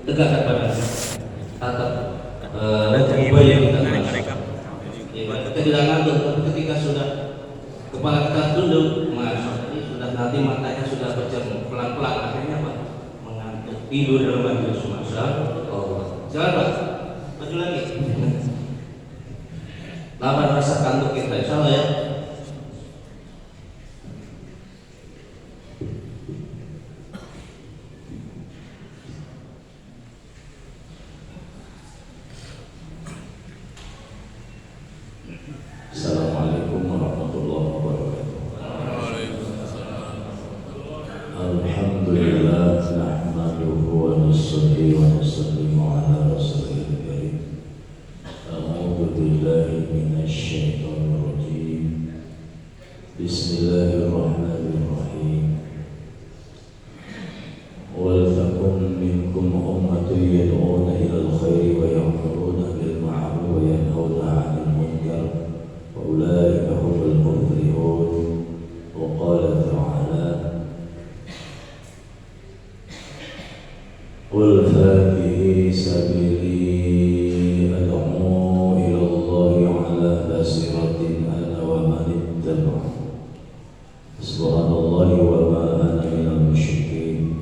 tegakkan badan, tatap ubah yang kita kita tidak ngantuk, tapi ketika sudah kepala kita tunduk, ini sudah nanti matanya sudah bercermin pelan-pelan, akhirnya apa? Mengantuk, tidur dalam majlis. Masya Allah. Jalan Pak, maju lagi. Lawan rasa kantuk kita, insya Allah ya. Assalamualaikum warahmatullahi wabarakatuh. Alhamdulillah, nahmaduhu wa nusalli wa nusallimu ala rasulil karim. A'udzu billahi minasy syaithanir rajim. Bismillahirrahmanirrahim. Wal takum minkum ummatun yad'una ilal khairi wa ya'muruna bil ma'ruf wa yanhauna 'anil munkar. أولئك هم المفلحون. وقال تعالى قل هذه سبيلي أدعو إلى الله على بصيرة أنا ومن اتبعني سبحان الله وما أنا من المشركين.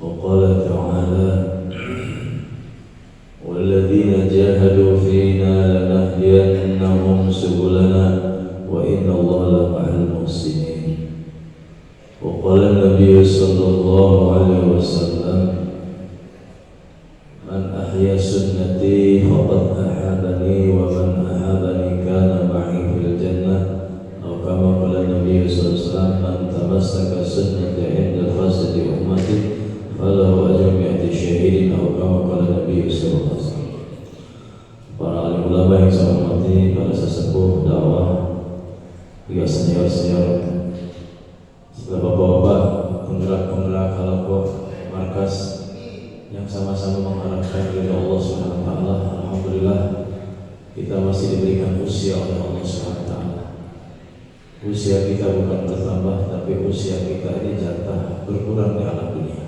وقال تعالى والذين جاهدوا فينا لنهدينهم سبلنا وإن الله لمع المحسنين. وقال النبي صلى الله عليه وسلم من أحيا سنتي فقد أحبني ومن أحبني كان معي في الجنة. أو كما قال النبي صلى الله عليه وسلم من تمسك سنتي عند فساد أمتي فله أجر 100 شهيد. أو كما قال النبي صلى الله عليه وسلم. Para alim ulama yang saya hormati, para sesepuh dakwah, juga senior-senior, bapak-bapak, penggerak-penggerak halaqah markas yang sama-sama mengharapkan ridha Allah Subhanahu wa taala. Alhamdulillah kita masih diberikan usia oleh Allah Subhanahu wa taala. Usia kita bukan bertambah, tapi usia kita ini jatah berkurang di alam dunia.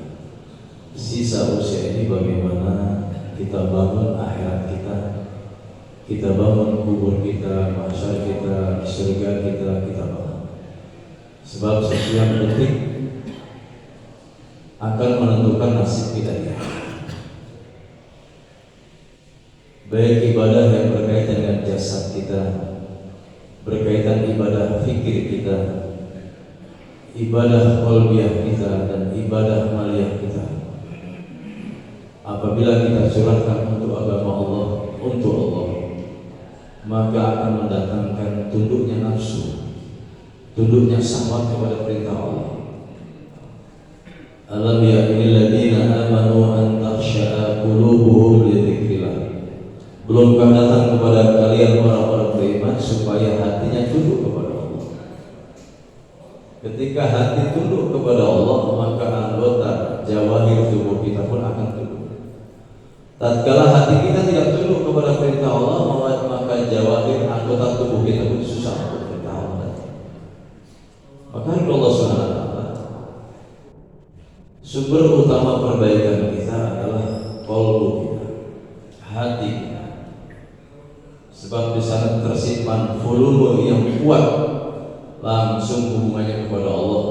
Sisa usia ini bagaimana kita bangun akhirat kita bangun kubur kita, mahsyar kita, surga kita bangun. Sebab setiap detik akan menentukan nasib kita ini. Baik ibadah yang berkaitan dengan jasad kita, berkaitan ibadah fikir kita, ibadah qalbiyah kita, dan ibadah maliyah kita. Apabila kita curahkan untuk agama Allah, untuk Allah, maka akan mendatangkan tunduknya nafsu, tunduknya syahwat kepada perintah Allah. Alam ya'nil ladzina amanu an takhsha'a qulubuhum li dzikrillah. Belumkah datang kepada kalian orang-orang beriman supaya hatinya tunduk kepada Allah. Ketika hati tunduk kepada Allah, maka anggota jawahir tubuh kita pun akan tunduk. Tatkala hati kita tidak tunduk kepada perintah Allah, maka jawahir anggota tubuh kita pun susah untuk perintah Allah. Maka Allah Subhanahu wa taala, sumber utama perbaikan kita adalah qalbu kita, hati kita. Sebab di sana tersimpan volume yang kuat langsung hubungannya kepada Allah.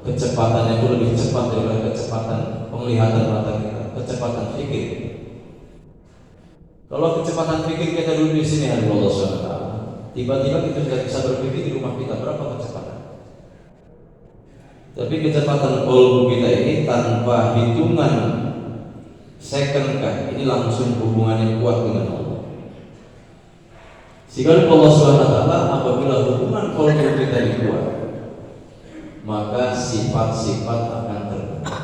Kecepatannya pun lebih cepat daripada kecepatan penglihatan mata kita, kecepatan fikir. Kalau kecepatan pikir kita dulu di sini hari Allah SWT, tiba-tiba kita tidak bisa berpikir di rumah kita, berapa kecepatan? Tapi kecepatan qalbu kita ini tanpa hitungan second kan, ini langsung hubungannya kuat dengan Allah. Sehingga Allah SWT apabila hubungan qalbu kita ini kuat, maka sifat-sifat akan terbentuk.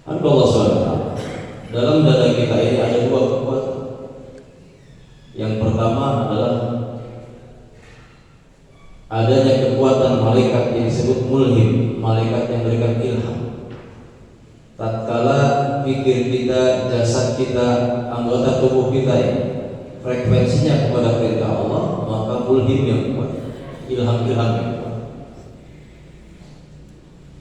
Allah SWT, dalam dada kita ini ada dua kekuatan. Yang pertama adalah adanya kekuatan malaikat yang disebut mulhim, malaikat yang memberikan ilham. Tatkala pikir kita, jasad kita, anggota tubuh kita ini frekuensinya kepada perintah Allah, maka mulhim yang kuat, ilham-ilham yang kuat.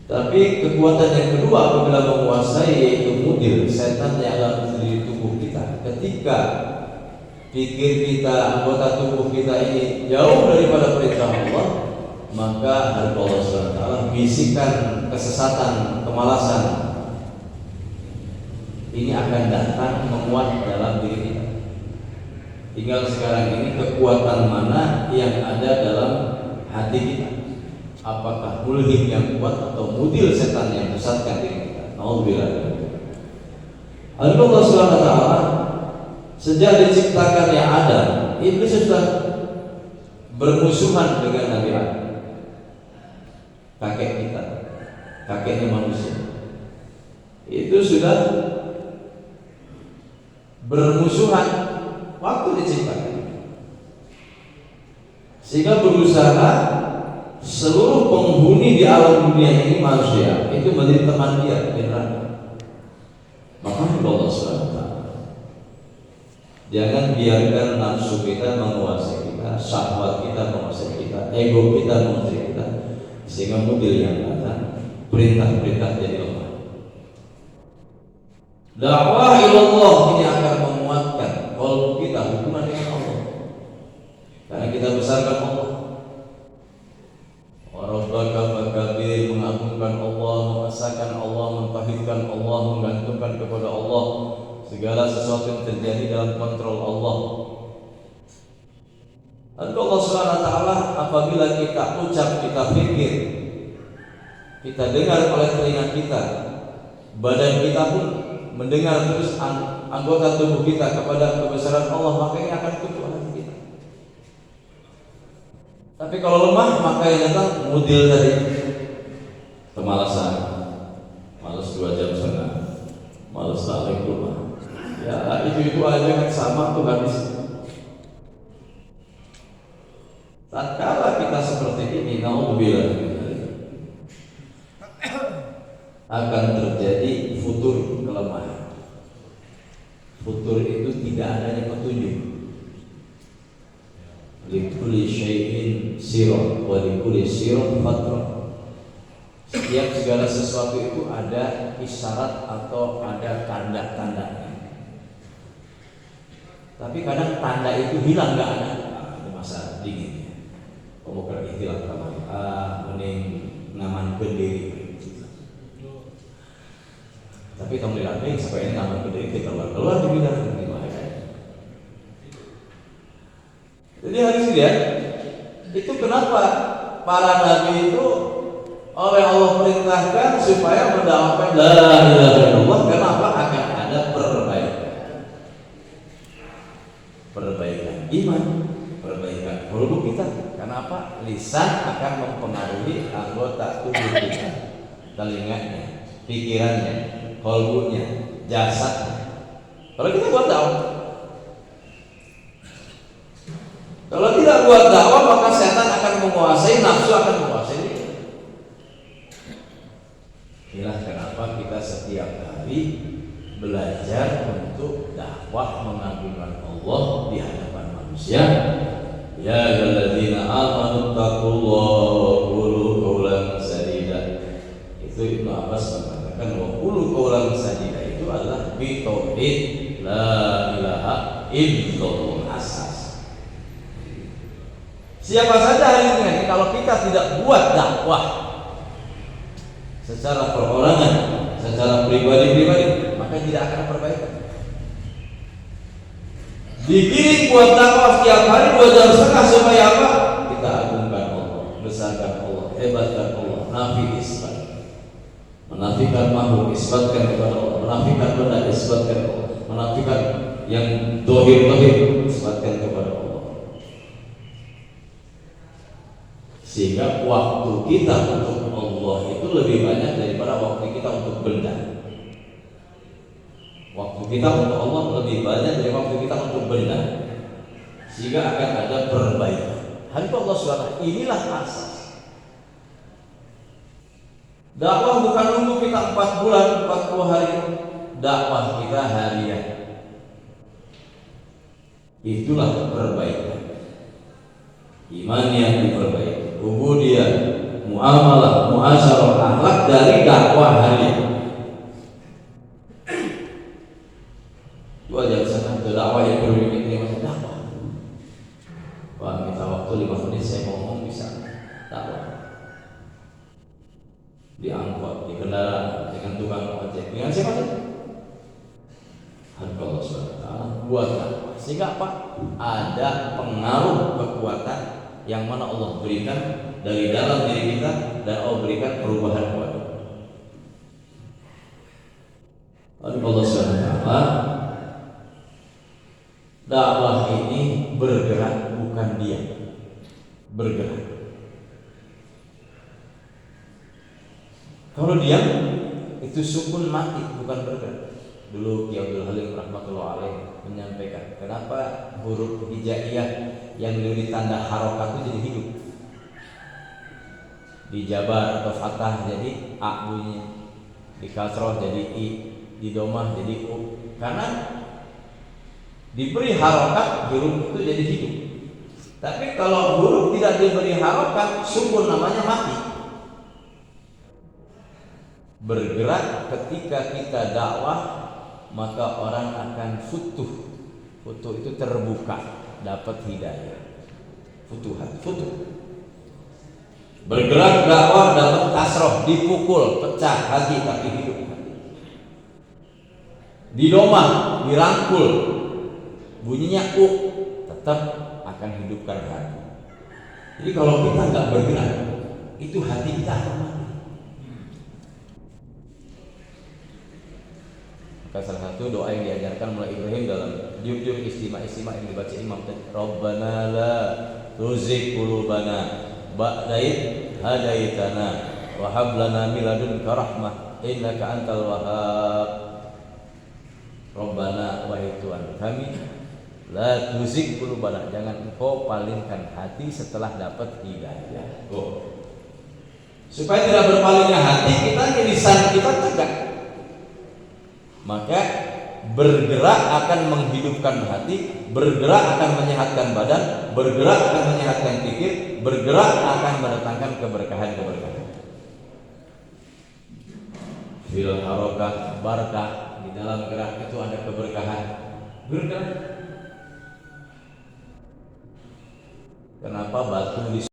Tapi kekuatan yang kedua apabila menguasai menguasai, yaitu mudil, setan yang ada di tubuh kita. Ketika pikir kita, anggota tubuh kita ini jauh daripada perintah Allah, maka Allah SWT bisikan kesesatan, kemalasan ini akan datang menguat dalam diri kita. Tinggal sekarang ini kekuatan mana yang ada dalam hati kita. Apakah mulhim yang kuat atau mudil setan yang menyesatkan diri kita. Nauzubillah. Allah SWT sejak diciptakan yang ada, iblis sudah bermusuhan dengan Nabi Adam, kakek kita, kakeknya manusia. Itu sudah bermusuhan waktu diciptakan, sehingga berusaha seluruh penghuni di alam dunia ini manusia itu menjadi teman dia di neraka. Maka Allah SWT, jangan biarkan nafsu kita menguasai kita, syahwat kita menguasai kita, ego kita menguasai kita, sehingga mobil yang datang perintah-perintah jadi lemah. Dakwah ilallah ini akan menguatkan qalbu kita, hubungan dengan Allah, karena kita besarkan Allah. Rabbaka fakabir, mengagungkan Allah, mengesahkan Allah, mentauhidkan Allah, menggantungkan kepada Allah. Segala sesuatu yang terjadi dalam kontrol Allah. Dan Allah SWT apabila kita ucap, kita pikir, kita dengar oleh telinga kita, badan kita pun mendengar terus anggota tubuh kita kepada kebesaran Allah, maka ini akan tunduk hati kita. Tapi kalau lemah, maka yang datang mudil tadi, kemalasan, malas 2 jam setengah, malas balik rumah. Ya itu aja kan sama tuh habis. Tatkala kita seperti ini, naudzubillah, akan terjadi futur, kelemahan. Futur itu tidak adanya petunjuk. Likulli syai'in sirah wa likulli sirah fatrah. Setiap segala sesuatu itu ada isyarat atau ada tanda-tandanya. Tapi kadang tanda itu hilang, nggak ada. Ada masa dinginnya. Pemuka ikhtilaf kamar. Mending ngaman pendiri. Tapi kamu dilatih supaya ini ngaman pendiri kita keluar di bidang ini. Jadi harus lihat itu kenapa para nabi itu oleh Allah perintahkan supaya mendakwakan la ilaha illallah. Kenapa? Akan ada perbaikan iman, perbaikan qulub kita. Kenapa? Lisan akan mempengaruhi anggota tubuh kita, telinganya, pikirannya, qalbunya, jasadnya. Kalau kita buat dakwah, kalau tidak buat dakwah, maka setan akan menguasai, nafsu akan menguasai. Inilah kenapa kita setiap hari belajar untuk dakwah mengagungkan Allah di hadapan manusia. Ya ayyuhalladzina amanu taqullaha wa qulu qawlan sadida. Itu Ibnu Abbas mengatakan wa qulu qawlan sadida itu adalah bi tauhid la ilaha illallah asas. Siapa saja hari ini kalau kita tidak buat dakwah secara perorangan, secara pribadi-pribadi, maka tidak akan perbaikan. Digiring buat dakwah setiap hari 2 jam setengah supaya apa? Kita agungkan Allah, besarkan Allah, hebatkan Allah, nafi isbat, menafikan makhluk, isbatkan kepada Allah, menafikan benda, isbatkan Allah, menafikan yang dohir-dohir, isbatkan kepada Allah. Sehingga waktu kita untuk Allah itu lebih banyak daripada waktu kita untuk benda. Waktu kita untuk Allah lebih banyak dari waktu kita untuk benda. Sehingga akan ada perbaikan. Hanya Allah SWT, inilah asas. Dakwah bukan nunggu kita 4 bulan, 40 hari. Dakwah kita harian. Itulah perbaikan. Iman yang diperbaiki, ubudiyah, muamalah, muasyarah, akhlak dari dakwah harian. Wah jangan sampai dakwah yang berpikir ini masih dakwah. Wah minta waktu 5 menit saya ngomong bisa dakwah. Diangkut, di kendaraan, dengan tukang ojek, dengan siapa sih? Allah SWT buat dakwah. Sehingga apa? Ada pengaruh kekuatan yang mana Allah berikan dari dalam diri kita dan Allah berikan perubahan kepada Allah SWT. Dakwah ini bergerak, bukan diam. Bergerak. Kalau diam itu sukun mati, bukan bergerak. Dulu Ki Abdul Halim rahmatullah alaih menyampaikan, kenapa huruf hijaiyah yang diberi tanda harokat itu jadi hidup? Di jabar atau fathah jadi a bunyinya, di kasroh jadi i, di domah jadi u. Karena diberi harokat huruf itu jadi hidup. Tapi kalau huruf tidak diberi harokat, sukun namanya mati. Bergerak ketika kita dakwah, maka orang akan futuh. Futuh itu terbuka, dapat hidayah. Futuhat, futuh. Bergerak dakwah dapat kasroh, dipukul, pecah hati tapi hidup. Didomah, dirangkul, bunyinya u, tetap akan hidupkan hati. Jadi kalau kita nggak bergerak, itu hati kita akan mati. Maka salah satu doa yang diajarkan mulai Ibrahim dalam jujur istimewa yang dibaca imam tadi, Rabbana la tuzigh qulubana ba'da idh hadaitana wa hab lana min ladunka rahmah innaka antal wahhab. Rabbana, wahai Tuhan kami, la tuzigh qulubana, jangan engkau palingkan hati setelah dapat hidayah. Supaya tidak berpalingnya hati kita, lisan kita tegak. Maka bergerak akan menghidupkan hati, bergerak akan menyehatkan badan, bergerak akan menyehatkan pikir, bergerak akan mendatangkan keberkahan-keberkahan. Fil harokah barakah, di dalam gerak itu ada keberkahan. Bergerak. Kenapa batu di